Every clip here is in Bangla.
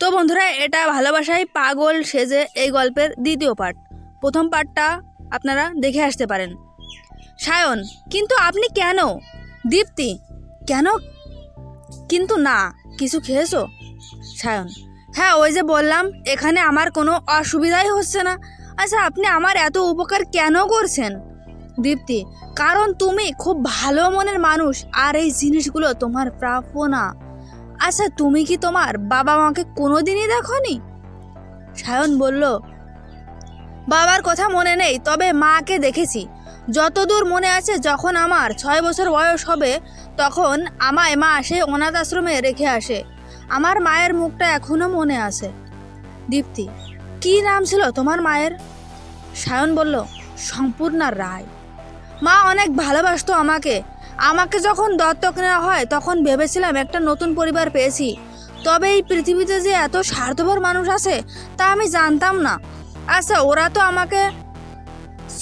তো বন্ধুরা, এটা ভালোবাসায় পাগল সেজে এই গল্পের দ্বিতীয় পার্ট। প্রথম পার্টটা আপনারা দেখে আসতে পারেন। সায়ন: কিন্তু আপনি কেন? দীপ্তি: কেন কিন্তু না, কিছু খেয়েছো? সায়ন: হ্যাঁ, ওই যে বললাম, এখানে আমার কোনো অসুবিধাই হচ্ছে না। আচ্ছা, আপনি আমার এত উপকার কেন করছেন? দীপ্তি: কারণ তুমি খুব ভালো মনের মানুষ, আর এই জিনিসগুলো তোমার প্রাপ্য না। আচ্ছা, তুমি কি তোমার বাবা মাকে কোনোদিনই দেখোনি? সায়ন বলল, বাবার কথা মনে নেই, তবে মাকে দেখেছি। যতদূর মনে আছে, যখন আমার 6 বছর বয়স হবে, তখন আমায় মা সেই অনাথ আশ্রমে রেখে আসে। আমার মায়ের মুখটা এখনো মনে আছে। দীপ্তি: কি নাম ছিল তোমার মায়ের? সায়ন বলল, সম্পূর্ণা রায়। মা অনেক ভালোবাসতো আমাকে। আমাকে যখন দত্তক নেওয়া হয়, তখন ভেবেছিলাম একটা নতুন পরিবার পেয়েছি। তবে এই পৃথিবীতে যে এত স্বার্থপর মানুষ আছে, তা আমি জানতাম না। আচ্ছা, ওরা তো আমাকে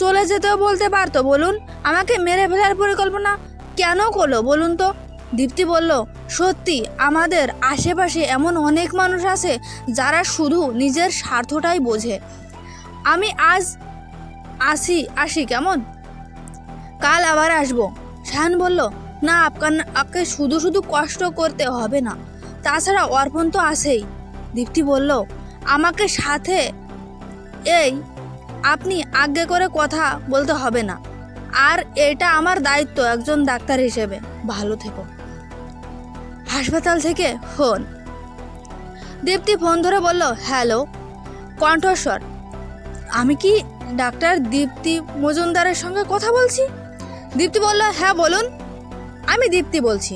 চলে যেতেও বলতে পারতো। বলুন, আমাকে মেরে ফেলার পরিকল্পনা কেন করলো বলুন তো? দীপ্তি বলল, সত্যি, আমাদের আশেপাশে এমন অনেক মানুষ আছে যারা শুধু নিজের স্বার্থটাই বোঝে। আমি আজ আসি কেমন? কাল আবার আসবো। শায়ন বলল, না, আপনাকে শুধু শুধু কষ্ট করতে হবে না। তাছাড়া অর্পণ তো আছেই। দীপ্তি বলল, আমাকে সাথে এই আপনি আজ্ঞে করে কথা বলতে হবে না। আর এটা আমার দায়িত্ব একজন ডাক্তার হিসেবে। ভালো থেকো। হাসপাতাল থেকে ফোন। দীপ্তি ফোন ধরে বলল, হ্যালো। কণ্ঠস্বর: আমি কি ডাক্তার দীপ্তি মজুমদারের সঙ্গে কথা বলছি? দীপ্তি বলল, হ্যাঁ বলুন, আমি দীপ্তি বলছি।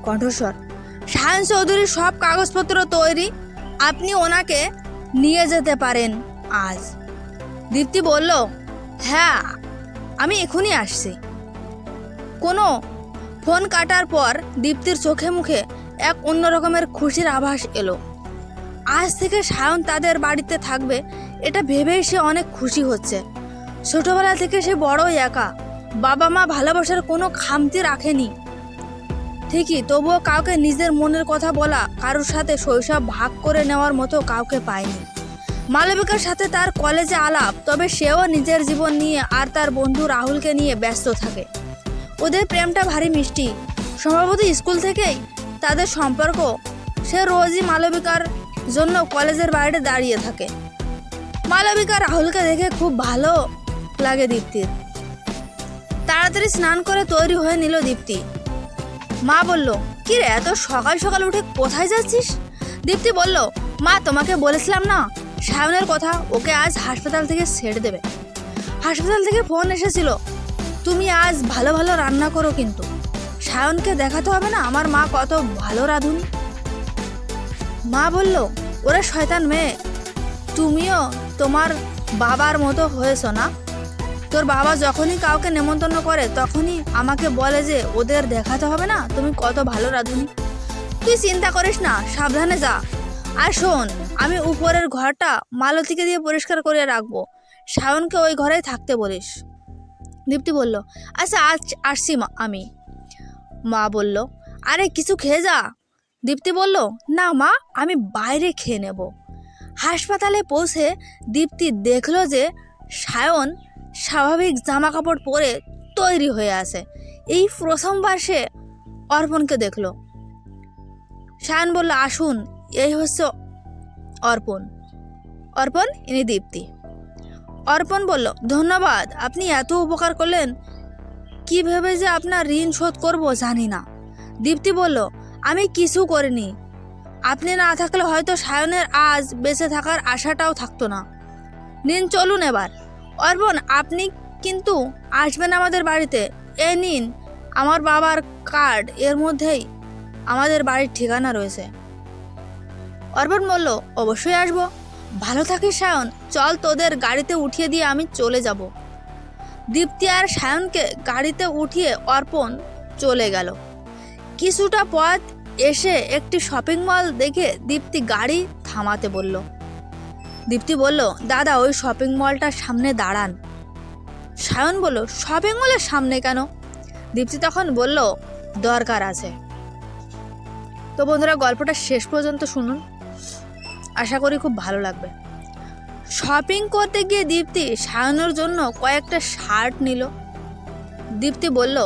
কণ্ঠস্বর: শায়ন চৌধুরীর সব কাগজপত্র তৈরি, আপনি ওনাকে নিয়ে যেতে পারেন আজ। দীপ্তি বলল, হ্যাঁ, আমি এখনই আসছি। কোনো ফোন কাটার পর দীপ্তির চোখে মুখে এক অন্য রকমের খুশির আভাস এলো। আজ থেকে শায়ন তাদের বাড়িতে থাকবে, এটা ভেবেই সে অনেক খুশি হচ্ছে। ছোটবেলা থেকে সে বড়ই একা। বাবা মা ভালোবাসার কোনো খামতি রাখেনি ঠিকই, তবুও কাউকে নিজের মনের কথা বলা, কারোর সাথে শৈশব ভাগ করে নেওয়ার মতো কাউকে পায়নি। মালবিকার সাথে তার কলেজে আলাপ, তবে সেও নিজের জীবন নিয়ে আর তার বন্ধু রাহুলকে নিয়ে ব্যস্ত থাকে। ওদের প্রেমটা ভারী মিষ্টি। সম্ভবত স্কুল থেকেই তাদের সম্পর্ক। সে রোজই মালবিকার জন্য কলেজের বাইরে দাঁড়িয়ে থাকে। মালবিকা রাহুলকে দেখে খুব ভালো লাগে দীপ্তির। তাড়াতাড়ি স্নান করে তৈরি হয়ে নিল দীপ্তি। মা বলল, কি রে, এত সকাল সকাল উঠে কোথায় যাচ্ছিস? দীপ্তি বলল, মা, তোমাকে বলেছিলাম না শায়নের কথা, ওকে আজ হাসপাতাল থেকে ছেড়ে দেবে। হাসপাতাল থেকে ফোন এসেছিল, তুমি আজ ভালো ভালো রান্না করো, কিন্তু শায়নকে দেখাতে হবে না আমার মা কত ভালো রাঁধুনি। মা বলল, ওরে শয়তান মেয়ে, তুমিও তোমার বাবার মতো হয়েছ না? তোর বাবা যখনই কাউকে নেমন্তন্ন করে, তখনই আমাকে বলে যে ওদের দেখাতে হবে না তুমি কত ভালো রাঁধুনি। তুই চিন্তা করিস না, সাবধানে যা। আর শোন, আমি উপরের ঘরটা মালতীকে দিয়ে পরিষ্কার করে রাখবো। শায়নকে ওই ঘরেই থাকতে বলিস। দীপ্তি বলল, আচ্ছা, আজ আসছি আমি। মা বলল, আরে কিছু খেয়ে যা। দীপ্তি বলল, না মা, আমি বাইরে খেয়ে নেব। হাসপাতালে পৌঁছে দীপ্তি দেখল যে শায়ন স্বাভাবিক জামা কাপড় পরে তৈরি হয়ে আছে। এই প্রথমবার সে অর্পণকে দেখল। শায়ন বলল, আসুন, এই হচ্ছে অর্পণ। অর্পণ, ইনি দীপ্তি। অর্পণ বলল, ধন্যবাদ, আপনি এত উপকার করলেন। কি ভেবে যে আপনার ঋণ শোধ করব জানি না। দীপ্তি বলল, আমি কিছু করিনি। আপনি না থাকলে হয়তো শায়নের আজ বেঁচে থাকার আশাটাও থাকতো না। নিন, চলুন এবার। অর্পণ, আপনি কিন্তু আসবেন আমাদের বাড়িতে। এ নিন আমার বাবার কার্ড, এর মধ্যেই আমাদের বাড়ির ঠিকানা রয়েছে। অর্পণ বলল, অবশ্যই আসবো। ভালো থাকিস শায়ন, চল, তোদের গাড়িতে উঠিয়ে দিয়ে আমি চলে যাব। দীপ্তি আর শায়নকে গাড়িতে উঠিয়ে অর্পণ চলে গেল। কিছুটা পথ এসে একটি শপিং মল দেখে দীপ্তি গাড়ি থামাতে বলল। দীপ্তি বলল, দাদা, ওই শপিং মলটার সামনে দাঁড়ান। শায়ন বলল, শপিং মলের সামনে কেন? দীপ্তি তখন বলল, দরকার আছে। তো বন্ধুরা, গল্পটা শেষ পর্যন্ত শুনুন। আশা করি খুব ভালো লাগবে। শপিং করতে গিয়ে দীপ্তি সায়নের জন্য কয়েকটা শার্ট নিল। দীপ্তি বলল,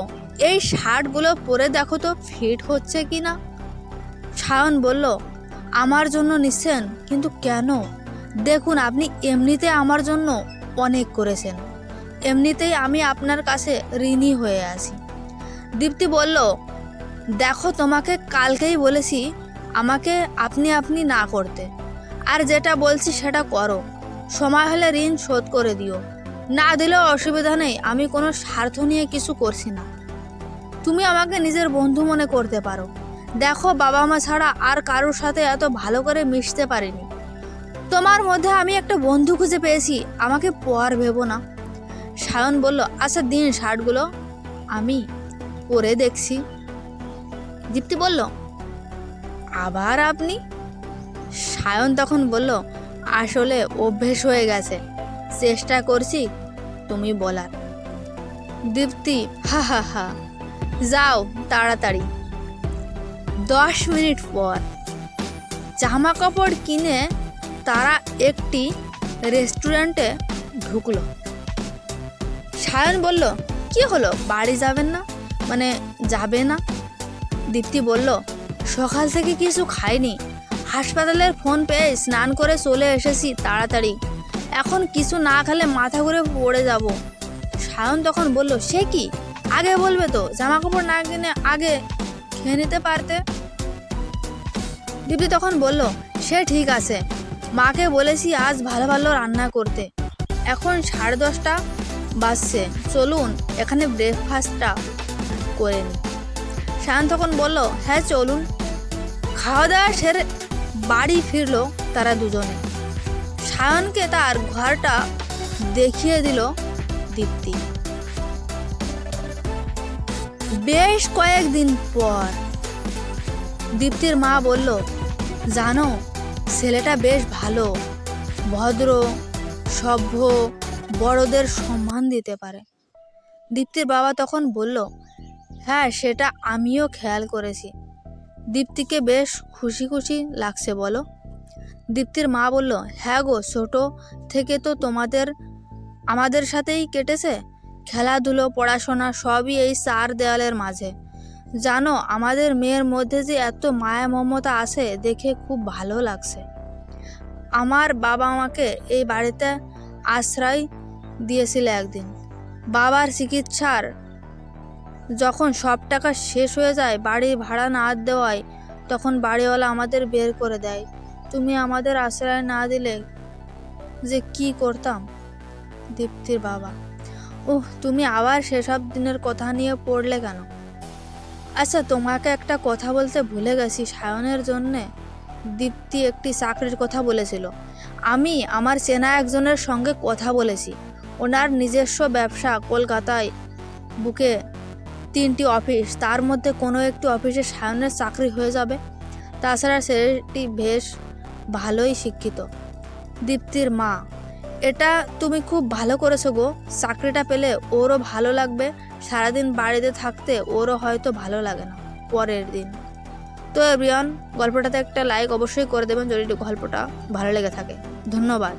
এই শার্টগুলো পরে দেখো তো ফিট হচ্ছে কি না। সায়ন বলল, আমার জন্য নিচ্ছেন, কিন্তু কেন? দেখুন, আপনি এমনিতে আমার জন্য অনেক করেছেন, এমনিতেই আমি আপনার কাছে ঋণী হয়ে আছি। দীপ্তি বলল, দেখো, তোমাকে কালকেই বলেছি আমাকে আপনি আপনি না করতে, আর যেটা বলছি সেটা করো। সময় হলে ঋণ শোধ করে দিও, না দিলেও অসুবিধা নেই, আমি কোনো স্বার্থ নিয়ে কিছু করছি না। তুমি আমাকে নিজের বন্ধু মনে করতে পারো। দেখো, বাবা মা ছাড়া আর কারোর সাথে এত ভালো করে মিশতে পারিনি। তোমার মধ্যে আমি একটা বন্ধু খুঁজে পেয়েছি, আমাকে পর ভেবো না। সায়ন বলল, আচ্ছা দিন শার্টগুলো, আমি পরে দেখছি। দীপ্তি বলল, আবার আপনি? সায়ন তখন বলল, আসলে অভ্যেস হয়ে গেছে, চেষ্টা করছি তুমি বলার। দীপ্তি হা হা হা, যাও তাড়াতাড়ি। 10 মিনিট পর জামা কাপড় কিনে তারা একটি রেস্টুরেন্টে ঢুকলো। সায়ন বলল, কি হলো, বাড়ি যাবেন না? যাবে না? দীপ্তি বলল, সকাল থেকে কিছু খাইনি, হাসপাতালের ফোন পেয়ে স্নান করে চলে এসেছি তাড়াতাড়ি, এখন কিছু না খেলে মাথা ঘুরে পড়ে যাব। সায়ন তখন বলল, সে কি, আগে বলবে তো, জামা কাপড় না কিনে আগে খেয়ে নিতে পারতে। দীপ্তি তখন বলল, সে ঠিক আছে, মাকে বলেছি আজ ভালো ভালো রান্না করতে, এখন 10:30 বাজছে, চলুন এখানে ব্রেকফাস্টটা করে নিই। সায়ন তখন বলল, হ্যাঁ চলুন। খাওয়া দাওয়া সেরে বাড়ি ফিরলো তারা দুজনে। সায়নকে তার ঘরটা দেখিয়ে দিল দীপ্তি। বেশ কয়েকদিন পর দীপ্তির মা বলল, জানো, ছেলেটা বেশ ভালো, ভদ্র, সভ্য, বড়দের সম্মান দিতে পারে। দীপ্তির বাবা তখন বলল, হ্যাঁ সেটা আমিও খেয়াল করেছি। দীপ্তিকে বেশ খুশি খুশি লাগছে বলো? দীপ্তির মা বলল, হ্যাঁ গো, ছোট থেকে তো আমাদের সাথেই কেটেছে, খেলাধুলো, পড়াশোনা সবই এই 4 দেওয়ালের মাঝে। জানো, আমাদের মেয়ের মধ্যে যে এত মায়া মমতা আছে দেখে খুব ভালো লাগছে। আমার বাবা আমাকে এই বাড়িতে আশ্রয় দিয়েছিল একদিন। বাবার চিকিৎসার যখন সব টাকা শেষ হয়ে যায়, বাড়ি ভাড়া না দেওয়ায়, তখন বাড়িওয়ালা আমাদের বের করে দেয়। তুমি আমাদের আশ্রয় না দিলে যে কি করতাম। দীপ্তির বাবা, তুমি আবার সেসব দিনের কথা নিয়ে পড়লে কেন? আচ্ছা, তোমাকে একটা কথা বলতে ভুলে গেছি, সায়নের জন্যে দীপ্তি একটি চাকরির কথা বলেছিল। আমি আমার চেনা একজনের সঙ্গে কথা বলেছি, ওনার নিজস্ব ব্যবসা, কলকাতায় বুকে 3টি অফিস, তার মধ্যে কোনো একটি অফিসে সায়নের চাকরি হয়ে যাবে। তাছাড়া সেটি বেশ ভালোই শিক্ষিত। দীপ্তির মা, এটা তুমি খুব ভালো করেছো গো, চাকরিটা পেলে ওরও ভালো লাগবে, সারাদিন বাড়িতে থাকতে ওরও হয়তো ভালো লাগে না পরের দিন। তো এভরিওয়ান, গল্পটাতে একটা লাইক অবশ্যই করে দেবেন যদি গল্পটা ভালো লেগে থাকে। ধন্যবাদ।